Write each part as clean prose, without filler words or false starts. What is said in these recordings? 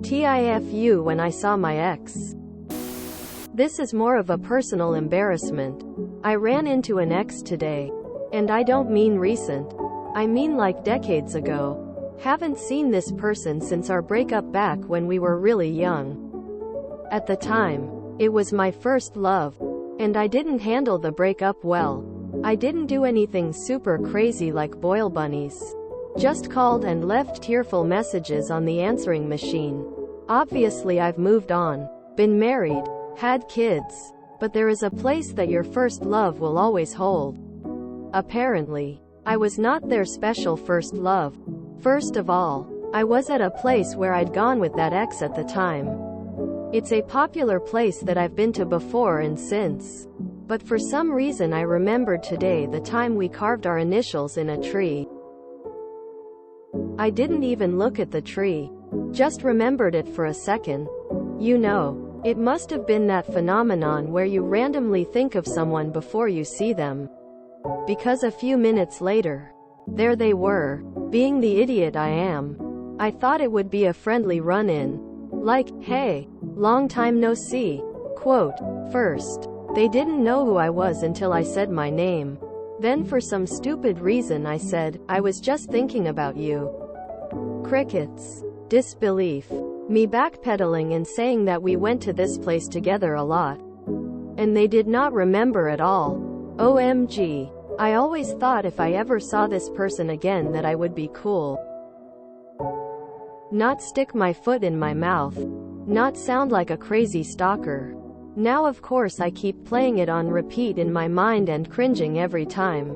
TIFU when I saw my ex. This is more of a personal embarrassment. I ran into an ex today. And I don't mean recent. I mean like decades ago. Haven't seen this person since our breakup back when we were really young. At the time, it was my first love. And I didn't handle the breakup well. I didn't do anything super crazy like boil bunnies. Just called and left tearful messages on the answering machine. Obviously I've moved on, been married, had kids, but there is a place that your first love will always hold. Apparently, I was not their special first love. First of all, I was at a place where I'd gone with that ex at the time. It's a popular place that I've been to before and since. But for some reason I remembered today the time we carved our initials in a tree. I didn't even look at the tree. Just remembered it for a second. You know, it must have been that phenomenon where you randomly think of someone before you see them. Because a few minutes later, there they were, being the idiot I am. I thought it would be a friendly run-in. Like, hey, long time no see. Quote, first, they didn't know who I was until I said my name. Then for some stupid reason I said, I was just thinking about you. Crickets. Disbelief. Me backpedaling and saying that we went to this place together a lot. And they did not remember at all. OMG. I always thought if I ever saw this person again that I would be cool. Not stick my foot in my mouth. Not sound like a crazy stalker. Now of course I keep playing it on repeat in my mind and cringing every time.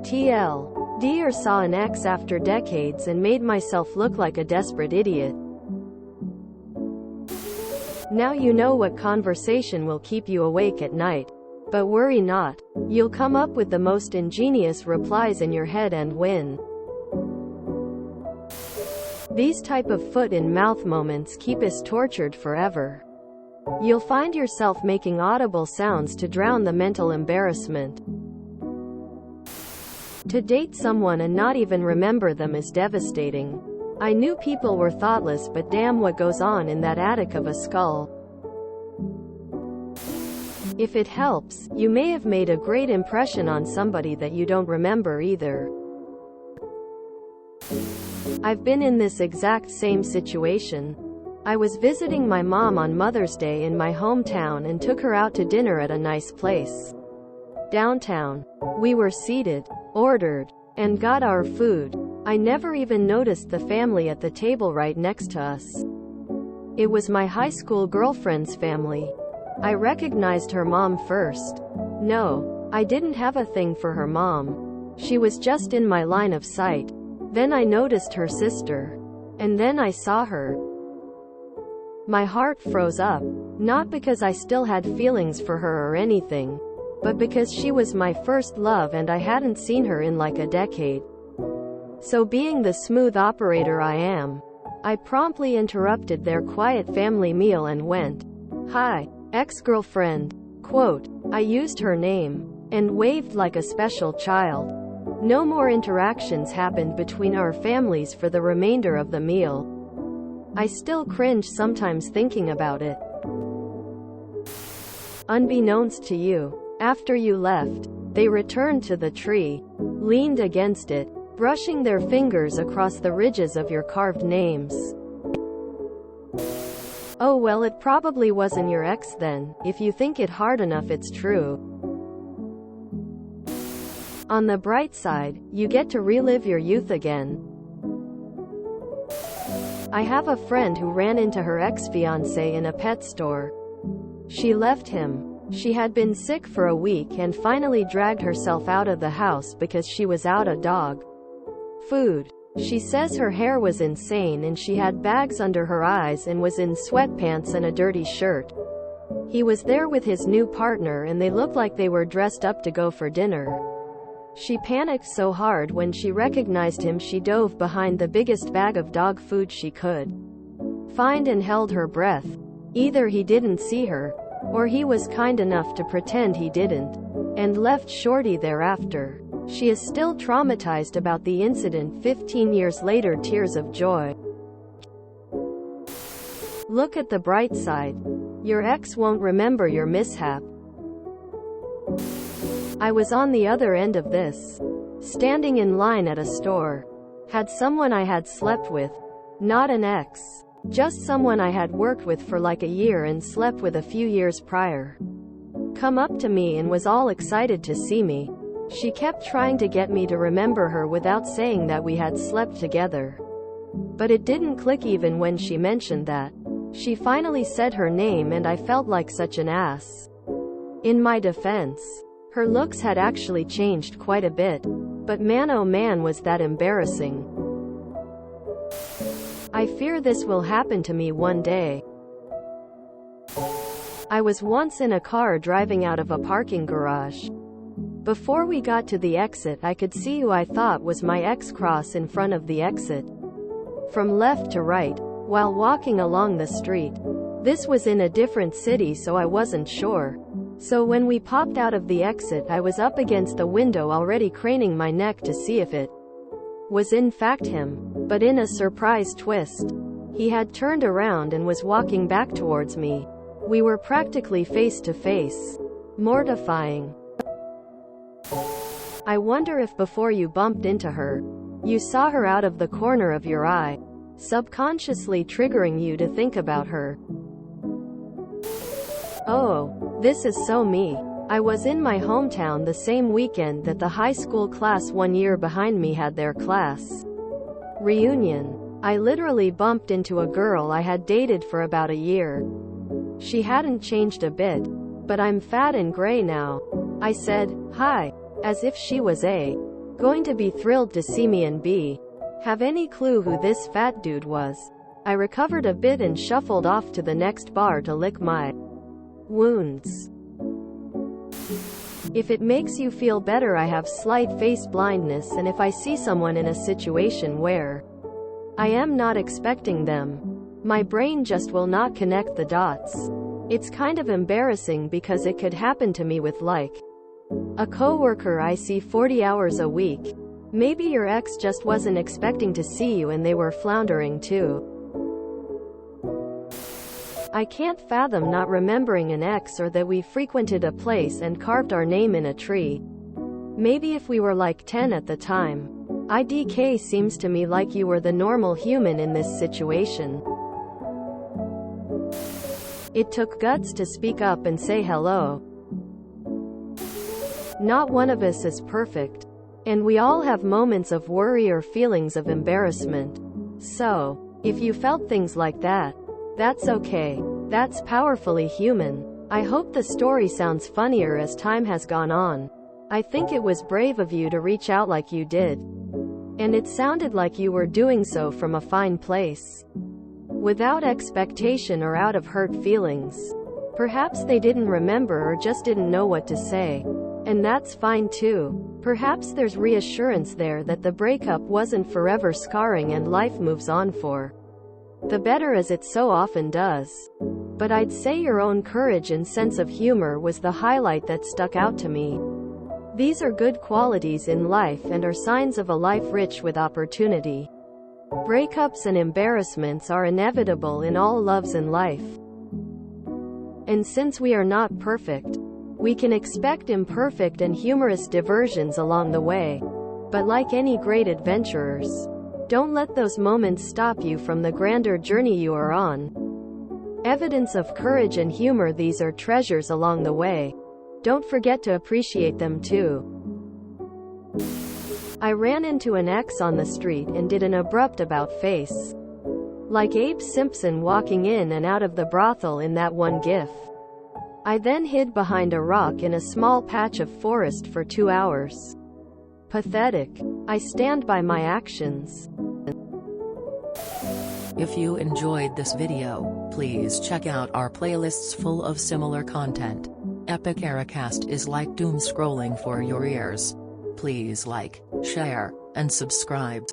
TL. Dear saw an ex after decades and made myself look like a desperate idiot. Now you know what conversation will keep you awake at night. But worry not. You'll come up with the most ingenious replies in your head and win. These type of foot-in-mouth moments keep us tortured forever. You'll find yourself making audible sounds to drown the mental embarrassment. To date someone and not even remember them is devastating. I knew people were thoughtless, but damn what goes on in that attic of a skull. If it helps, you may have made a great impression on somebody that you don't remember either. I've been in this exact same situation. I was visiting my mom on Mother's Day in my hometown and took her out to dinner at a nice place downtown. We were seated, ordered, and got our food. I never even noticed the family at the table right next to us. It was my high school girlfriend's family. I recognized her mom first. No, I didn't have a thing for her mom. She was just in my line of sight. Then I noticed her sister. And then I saw her. My heart froze up. Not because I still had feelings for her or anything, but because she was my first love and I hadn't seen her in like a decade. So being the smooth operator I am, I promptly interrupted their quiet family meal and went, "Hi, ex-girlfriend." Quote, I used her name, and waved like a special child. No more interactions happened between our families for the remainder of the meal. I still cringe sometimes thinking about it. Unbeknownst to you, after you left, they returned to the tree, leaned against it, brushing their fingers across the ridges of your carved names. Oh well, it probably wasn't your ex then. If you think it hard enough, it's true. On the bright side, you get to relive your youth again. I have a friend who ran into her ex-fiancé in a pet store. She left him. She had been sick for a week and finally dragged herself out of the house because she was out of dog food. She says her hair was insane and she had bags under her eyes and was in sweatpants and a dirty shirt. He was there with his new partner and they looked like they were dressed up to go for dinner. She panicked so hard when she recognized him she dove behind the biggest bag of dog food she could find and held her breath. Either he didn't see her, or he was kind enough to pretend he didn't, and left shorty thereafter. She is still traumatized about the incident 15 years later. Tears of joy. Look at the bright side. Your ex won't remember your mishap. I was on the other end of this. Standing in line at a store. Had someone I had slept with. Not an ex. Just someone I had worked with for like a year and slept with a few years prior. Come up to me and was all excited to see me. She kept trying to get me to remember her without saying that we had slept together. But it didn't click even when she mentioned that. She finally said her name and I felt like such an ass. In my defense, her looks had actually changed quite a bit. But man oh man was that embarrassing. I fear this will happen to me one day. I was once in a car driving out of a parking garage. Before we got to the exit I could see who I thought was my ex cross in front of the exit. From left to right, while walking along the street. This was in a different city so I wasn't sure. So when we popped out of the exit I was up against the window already craning my neck to see if it was in fact him. But in a surprise twist, he had turned around and was walking back towards me. We were practically face to face. Mortifying. I wonder if before you bumped into her, you saw her out of the corner of your eye, subconsciously triggering you to think about her. Oh, this is so me. I was in my hometown the same weekend that the high school class 1 year behind me had their class reunion. I literally bumped into a girl I had dated for about a year. She hadn't changed a bit, but I'm fat and gray now. I said, "Hi," as if she was A, going to be thrilled to see me and B, have any clue who this fat dude was. I recovered a bit and shuffled off to the next bar to lick my wounds. If it makes you feel better, I have slight face blindness, and if I see someone in a situation where I am not expecting them, my brain just will not connect the dots. It's kind of embarrassing because it could happen to me with like a coworker I see 40 hours a week. Maybe your ex just wasn't expecting to see you and they were floundering too. I can't fathom not remembering an ex or that we frequented a place and carved our name in a tree. Maybe if we were like 10 at the time. IDK seems to me like you were the normal human in this situation. It took guts to speak up and say hello. Not one of us is perfect. And we all have moments of worry or feelings of embarrassment. So, if you felt things like that, that's okay. That's powerfully human. I hope the story sounds funnier as time has gone on. I think it was brave of you to reach out like you did. And it sounded like you were doing so from a fine place. Without expectation or out of hurt feelings. Perhaps they didn't remember or just didn't know what to say. And that's fine too. Perhaps there's reassurance there that the breakup wasn't forever scarring and life moves on for the better, as it so often does. But I'd say your own courage and sense of humor was the highlight that stuck out to me. These are good qualities in life and are signs of a life rich with opportunity. Breakups and embarrassments are inevitable in all loves in life. And since we are not perfect, we can expect imperfect and humorous diversions along the way. But like any great adventurers, don't let those moments stop you from the grander journey you are on. Evidence of courage and humor, these are treasures along the way. Don't forget to appreciate them too. I ran into an ex on the street and did an abrupt about-face. Like Abe Simpson walking in and out of the brothel in that one gif. I then hid behind a rock in a small patch of forest for 2 hours. Pathetic. I stand by my actions. If you enjoyed this video, please check out our playlists full of similar content. Epic Ericast is like doom scrolling for your ears. Please like, share, and subscribe.